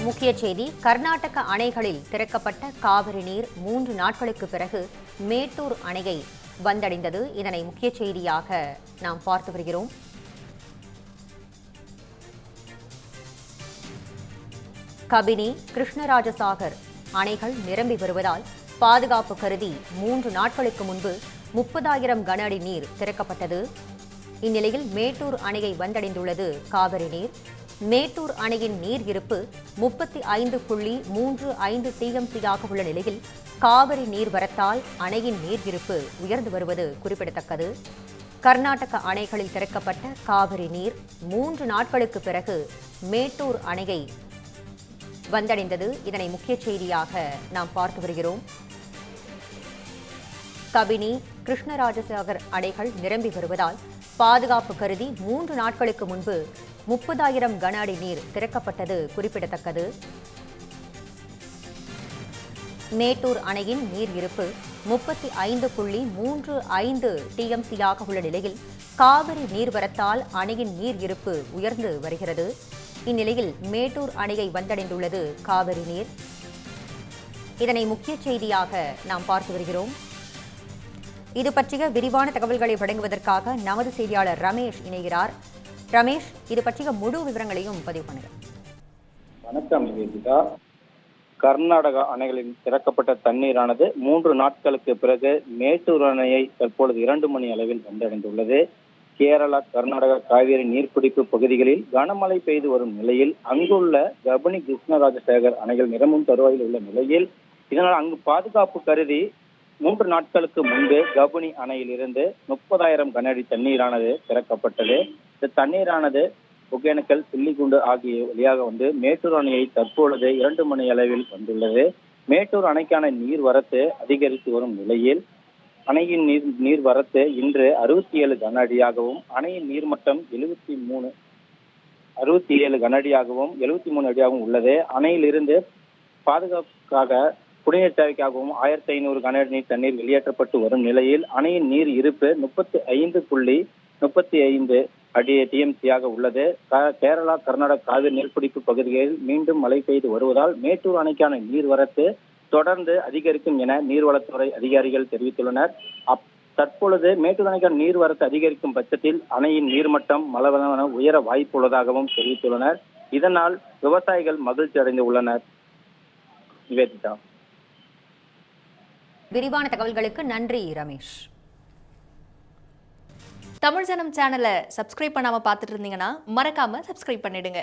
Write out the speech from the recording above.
முக்கிய செய்தி: கர்நாடக அணைகளில் திறக்கப்பட்ட காவிரி நீர் 3 நாட்களுக்கு பிறகு மேட்டூர் அணையை வந்தடைந்தது. இதனை முக்கிய செய்தியாக நாம் பார்த்து வருகிறோம். கபினி, கிருஷ்ணராஜசாகர் அணைகள் நிரம்பி வருவதால் பாதுகாப்பு கருதி 3 நாட்களுக்கு முன்பு 30,000 கன அடி நீர் திறக்கப்பட்டது. இந்நிலையில் மேட்டூர் அணையை வந்தடைந்துள்ளது காவிரி நீர். மேட்டூர் அணையின் நீர் இருப்பு 35.35 டிஎம்சியாக உள்ள நிலையில் காவிரி நீர்வரத்தால் அணையின் நீர் இருப்பு உயர்ந்து வருவது குறிப்பிடத்தக்கது. கர்நாடக அணைகளில் திறக்கப்பட்ட காவிரி நீர் 3 நாட்களுக்கு பிறகு மேட்டூர் அணையை வந்தடைந்தது. இதனை முக்கிய செய்தியாக நாம் பார்த்து வருகிறோம். கபினி, கிருஷ்ணராஜசாகர் அணைகள் நிரம்பி வருவதால் பாதுகாப்பு கருதி 3 நாட்களுக்கு முன்பு 30,000 கன அடி நீர் திறக்கப்பட்டது குறிப்பிடத்தக்கது. மேட்டூர் அணையின் நீர் இருப்பு 35.35 டிஎம்சியாக உள்ள நிலையில் காவிரி நீர்வரத்தால் அணையின் நீர் இருப்பு உயர்ந்து வருகிறது. இந்நிலையில் மேட்டூர் அணையை வந்தடைந்துள்ளது காவிரி நீர். இதனை முக்கிய செய்தியாக நாம் பார்த்து வருகிறோம். இது பற்றிய விரிவான தகவல்களை வழங்குவதற்காக நமது செய்தியாளர் ரமேஷ் இணைகிறார். ரமேஷ், இது பற்றிய முழு விவரங்களையும் பதிவு பண்ணுங்க. வணக்கம் நிவேதிகா. கர்நாடக அணைகளில் திறக்கப்பட்ட தண்ணீரானது 3 நாட்களுக்கு பிறகு மேட்டூர் அணையை தற்பொழுது 2 மணி அளவில் வந்தடைந்துள்ளது. கேரளா, கர்நாடகா காவிரி நீர்பிடிப்பு பகுதிகளில் கனமழை பெய்து வரும் நிலையில் அங்குள்ள கபினி, கிருஷ்ணராஜசாகர் அணைகள் நிரம்பும் தருவாயில் உள்ள நிலையில் இதனால் அங்கு பாதுகாப்பு கருதி 3 நாட்களுக்கு முன்பு கபினி அணையிலிருந்து 30,000 கன அடி தண்ணீரானது திறக்கப்பட்டது. இந்த தண்ணீரானது ஒகேனக்கல், சில்லிகுண்டு ஆகிய வழியாக வந்து மேட்டூர் அணையை தற்பொழுது 2 மணி அளவில் வந்துள்ளது. மேட்டூர் அணைக்கான நீர்வரத்து அதிகரித்து வரும் நிலையில் அணையின் நீர்வரத்து இன்று 67 கன அடியாகவும் அணையின் நீர்மட்டம் 67 கன அடியாகவும் 73 அடியாகவும் உள்ளது. அணையிலிருந்து பாதுகாப்புக்காக குடிநீர் தேவைக்காகவும் 1500 கன அடி நீர் தண்ணீர் வெளியேற்றப்பட்டு வரும் நிலையில் அணையின் நீர் இருப்பு 35.35 அடி டிஎம்சியாக உள்ளது. கேரளா, கர்நாடகா காவிரி நீர்பிடிப்பு பகுதிகளில் மீண்டும் மழை பெய்து வருவதால் மேட்டூர் அணைக்கான நீர்வரத்து தொடர்ந்து அதிகரிக்கும் என நீர்வளத்துறை அதிகாரிகள் தெரிவித்துள்ளனர். தற்பொழுது மேட்டூர் அணைக்கான நீர்வரத்து அதிகரிக்கும் பட்சத்தில் அணையின் நீர்மட்டம் மளவென உயர வாய்ப்புள்ளதாகவும் தெரிவித்துள்ளனர். இதனால் விவசாயிகள் மகிழ்ச்சி அடைந்து உள்ளனர். நிவேதிதா, விரிவான தகவல்களுக்கு நன்றி ரமேஷ். தமிழ் ஜனம் சேனலை சப்ஸ்கிரைப் பண்ணாம பார்த்துட்டு இருந்தீங்கன்னா மறக்காம சப்ஸ்கிரைப் பண்ணிடுங்க.